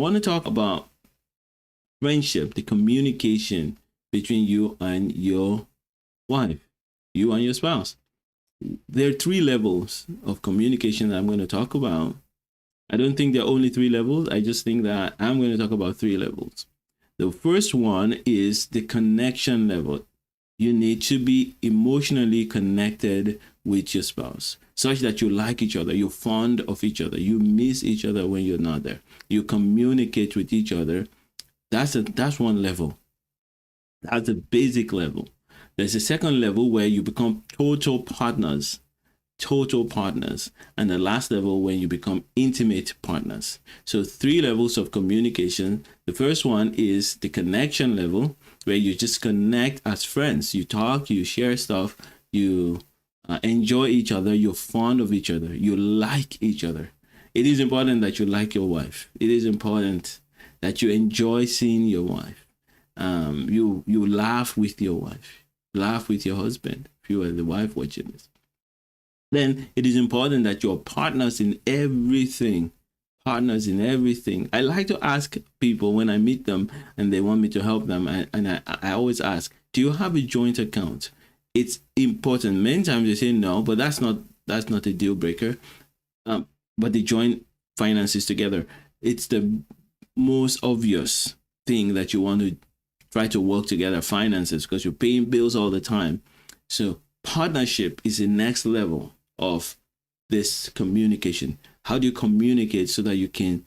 want to talk about friendship, the communication between you and your wife, you and your spouse. There are 3 levels of communication that I'm going to talk about. I don't think there are only 3 levels. I just think that I'm going to talk about 3 levels. The first one is the connection level. You need to be emotionally connected with your spouse, such that you like each other, you're fond of each other, you miss each other when you're not there. You communicate with each other. That's one level. That's the basic level. There's a second level where you become total partners. And the last level when you become intimate partners. So 3 levels of communication. The first one is the connection level, where you just connect as friends. You talk, you share stuff, you enjoy each other, you're fond of each other, you like each other. It is important that you like your wife. It is important that you enjoy seeing your wife. You laugh with your wife, laugh with your husband, if you are the wife watching this. Then it is important that you're partners in everything. Partners in everything. I like to ask people when I meet them and they want me to help them, and I always ask, do you have a joint account? It's important. Many times they say no, but that's not a deal breaker. But they join finances together. It's the most obvious thing that you want to try to work together, finances, because you're paying bills all the time. So partnership is the next level of this communication. How do you communicate so that you can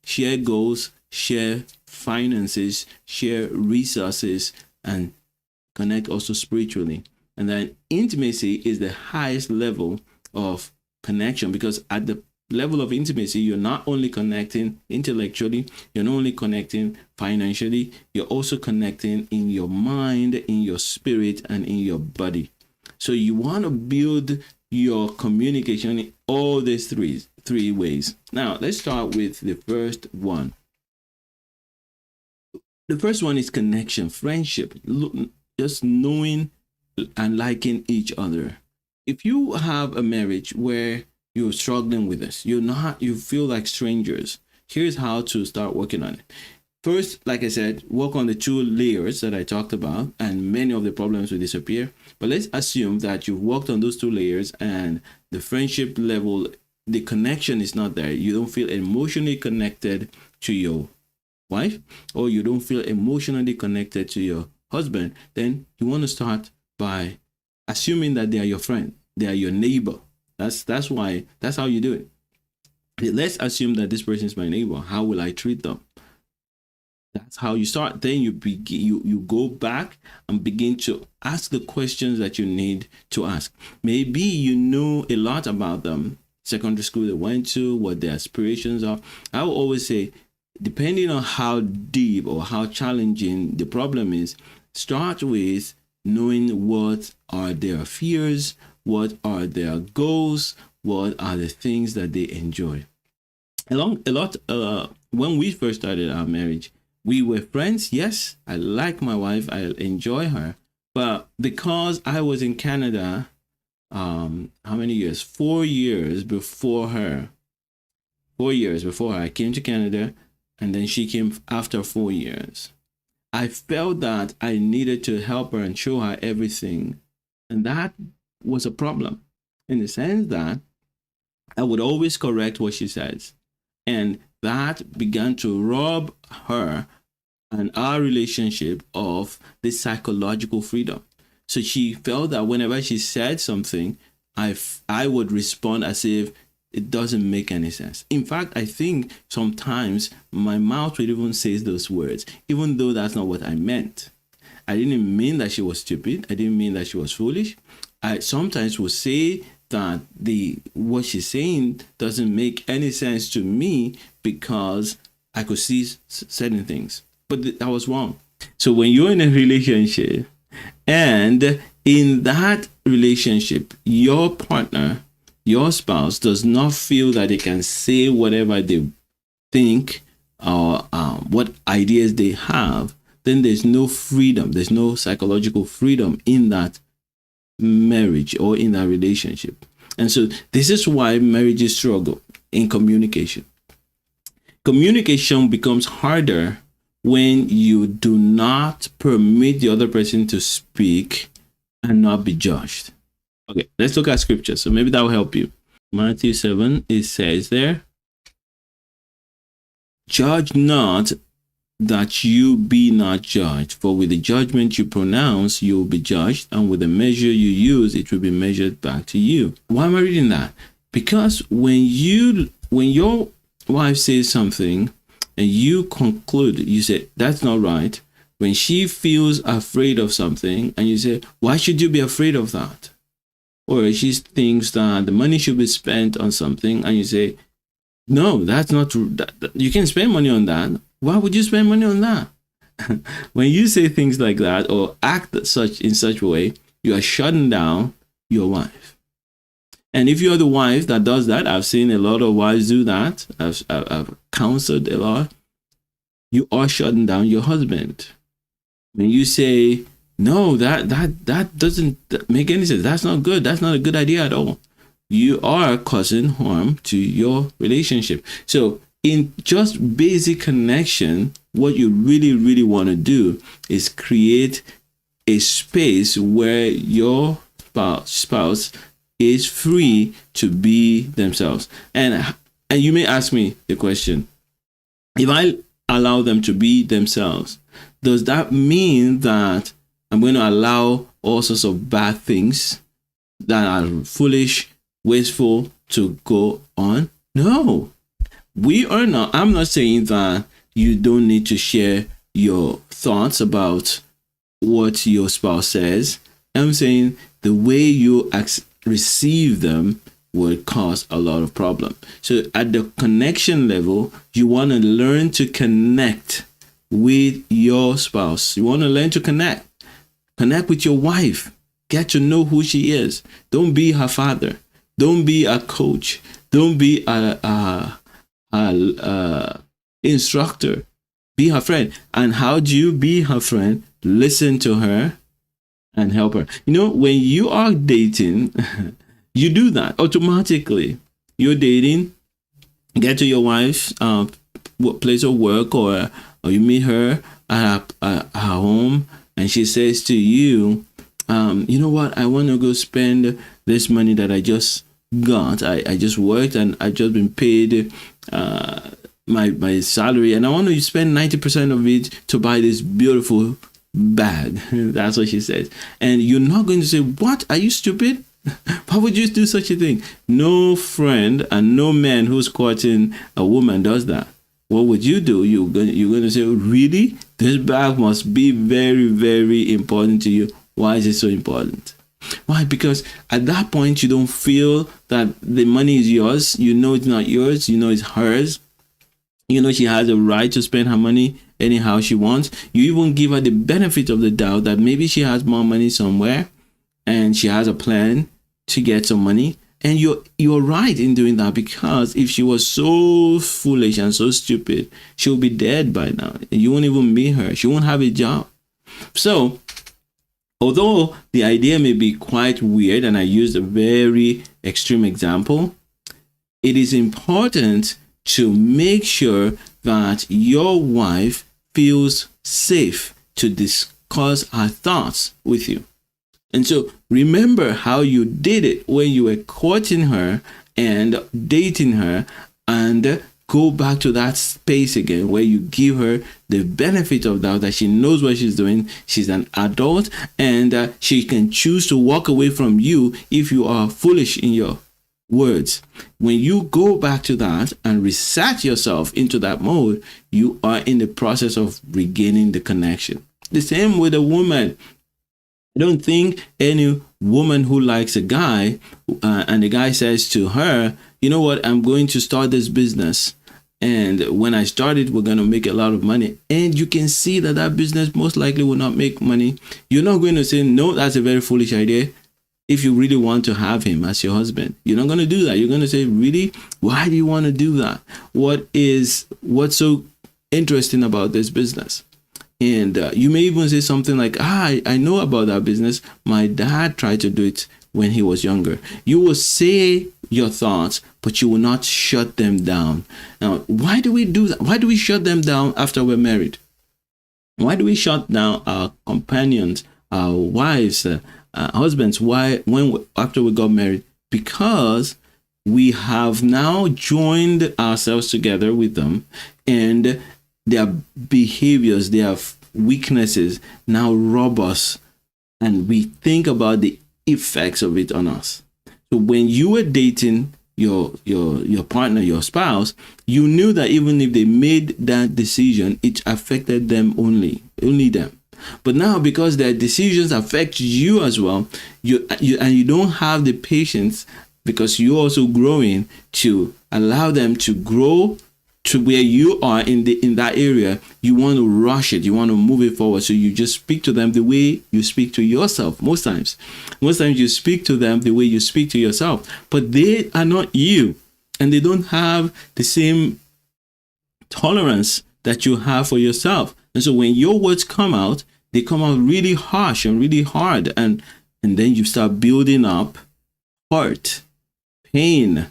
share goals, share finances, share resources, and connect also spiritually? And then intimacy is the highest level of connection, because at the level of intimacy, you're not only connecting intellectually, you're not only connecting financially, you're also connecting in your mind, in your spirit, and in your body. So you want to build your communication in all these three ways. Now, let's start with the first one. The first one is connection, friendship, just knowing and liking each other. If you have a marriage where you're struggling with this, you feel like strangers, here's how to start working on it. First, like I said, work on the 2 layers that I talked about, and many of the problems will disappear. But let's assume that you've worked on those 2 layers and the friendship level, the connection is not there. You don't feel emotionally connected to your wife, or you don't feel emotionally connected to your husband. Then you want to start by assuming that they are your friend, they are your neighbor. That's how you do it. Let's assume that this person is my neighbor. How will I treat them? That's how you start. Then you go back and begin to ask the questions that you need to ask. Maybe you know a lot about them, secondary school they went to, what their aspirations are. I will always say, depending on how deep or how challenging the problem is, start with knowing what are their fears, what are their goals, what are the things that they enjoy. When we first started our marriage, we were friends. Yes, I like my wife, I enjoy her, but because I was in Canada, how many years? 4 years before her. 4 years before her, I came to Canada, and then she came after 4 years. I felt that I needed to help her and show her everything, and that was a problem, in the sense that I would always correct what she says, and that began to rob her and our relationship of this psychological freedom. So she felt that whenever she said something, I would respond as if it doesn't make any sense. In fact, I think sometimes my mouth would even say those words, even though that's not what I meant. I didn't mean that she was stupid. I didn't mean that she was foolish. I sometimes would say that what she's saying doesn't make any sense to me because I could see certain things. But I was wrong. So when you're in a relationship, and in that relationship, your partner, your spouse does not feel that they can say whatever they think or what ideas they have, then there's no freedom. There's no psychological freedom in that marriage or in that relationship. And so this is why marriages struggle in communication. Communication becomes harder when you do not permit the other person to speak and not be judged. Okay, let's look at scripture. So maybe that will help you. Matthew 7, it says there, judge not that you be not judged, for with the judgment you pronounce, you will be judged, and with the measure you use, it will be measured back to you. Why am I reading that? Because when your wife says something and you conclude, you say, that's not right. When she feels afraid of something and you say, why should you be afraid of that? Or she thinks that the money should be spent on something and you say, no, that's not true. You can spend money on that. Why would you spend money on that? When you say things like that or act in such a way, you are shutting down your wife. And if you're the wife that does that, I've seen a lot of wives do that. I've counseled a lot. You are shutting down your husband. When you say, no, that doesn't make any sense. That's not good. That's not a good idea at all. You are causing harm to your relationship. So in just basic connection, what you really, really want to do is create a space where your spouse is free to be themselves. And you may ask me the question, if I allow them to be themselves, does that mean that I'm going to allow all sorts of bad things that are foolish, wasteful to go on? No, we are not. I'm not saying that you don't need to share your thoughts about what your spouse says. I'm saying the way you receive them will cause a lot of problem. So at the connection level, you want to learn to connect with your spouse. You want to learn to connect with your wife. Get to know who she is. Don't be her father. Don't be a coach. Don't be a instructor. Be her friend. And how do you be her friend? Listen to her and help her. You know, when you are dating, you do that automatically. You're dating, get to your wife's place of work, or you meet her at her home, and she says to you, you know what, I want to go spend this money that I just got. I just worked and I've just been paid my salary, and I want to spend 90% of it to buy this beautiful bag. That's what she says. And you're not going to say, what, are you stupid? Why would you do such a thing? No friend and no man who's courting a woman does that. What would you do? You're going to say, really? This bag must be very, very important to you. Why is it so important? Why? Because at that point, you don't feel that the money is yours. You know it's not yours. You know it's hers. You know she has a right to spend her money anyhow she wants. You even give her the benefit of the doubt that maybe she has more money somewhere and she has a plan to get some money. And you're right in doing that, because if she was so foolish and so stupid, she'll be dead by now. And you won't even meet her. She won't have a job. So, although the idea may be quite weird, and I used a very extreme example, it is important to make sure that your wife feels safe to discuss her thoughts with you. And so remember how you did it when you were courting her and dating her, and go back to that space again where you give her the benefit of doubt that she knows what she's doing. She's an adult, and she can choose to walk away from you if you are foolish in your words. When you go back to that and reset yourself into that mode, you are in the process of regaining the connection. The same with a woman. I don't think any woman who likes a guy and the guy says to her, you know what, I'm going to start this business, and when I start it, we're going to make a lot of money, and you can see that that business most likely will not make money. You're not going to say, no, that's a very foolish idea. If you really want to have him as your husband, you're not going to do that. You're going to say, really? Why do you want to do that? What's so interesting about this business? And you may even say something like, I know about that business. My dad tried to do it when he was younger. You will say your thoughts, but you will not shut them down. Now, why do we do that? Why do we shut them down after we're married? Why do we shut down our companions, our wives, husbands? Why, after we got married? Because we have now joined ourselves together with them, and their behaviors, their weaknesses now rob us, and we think about the effects of it on us. So when you were dating your partner, your spouse, you knew that even if they made that decision, it affected them only them. But now, because their decisions affect you as well, you don't have the patience, because you're also growing, to allow them to grow to where you are in that area. You want to rush it, you want to move it forward, so you just speak to them the way you speak to yourself. Most times you speak to them the way you speak to yourself, but they are not you, and they don't have the same tolerance that you have for yourself. And so when your words come out, they come out really harsh and really hard, and then you start building up hurt, pain,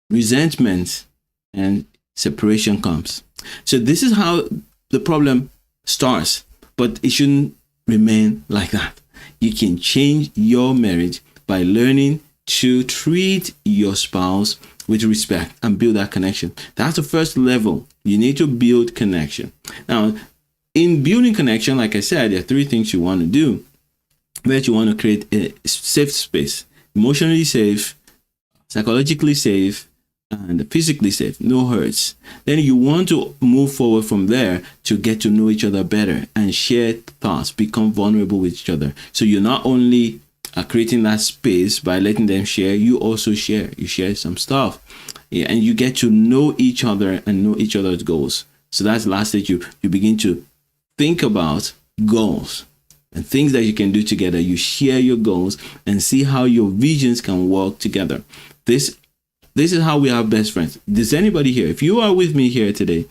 resentment, and separation comes. So this is how the problem starts, but it shouldn't remain like that. You can change your marriage by learning to treat your spouse with respect and build that connection. That's the first level. You need to build connection. Now, in building connection, like I said, there are three things you want to do. First, you want to create a safe space, emotionally safe, psychologically safe, and physically safe, no hurts. Then you want to move forward from there to get to know each other better and share thoughts, become vulnerable with each other. So you're not only creating that space by letting them share, you also share. You share some stuff, and you get to know each other and know each other's goals. So that's the last stage. You begin to think about goals and things that you can do together. You share your goals and see how your visions can work together. This is how we are best friends. Does anybody here, if you are with me here today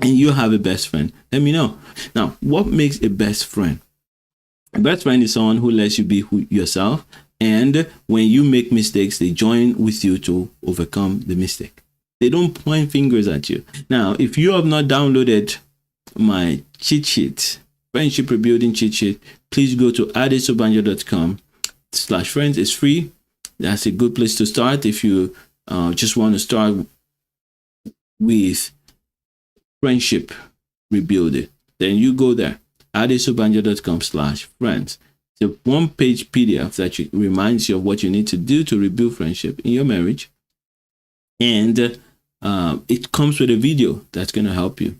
and you have a best friend, let me know. Now, what makes a best friend? A best friend is someone who lets you be yourself, and when you make mistakes, they join with you to overcome the mistake. They don't point fingers at you. Now, if you have not downloaded my cheat sheet, friendship rebuilding cheat sheet, please go to adesobanjo.com/friends. It's free. That's a good place to start if you just want to start with friendship rebuilding. Then you go there, adesobanjo.com/friends. It's a one-page PDF that reminds you of what you need to do to rebuild friendship in your marriage. And it comes with a video that's going to help you.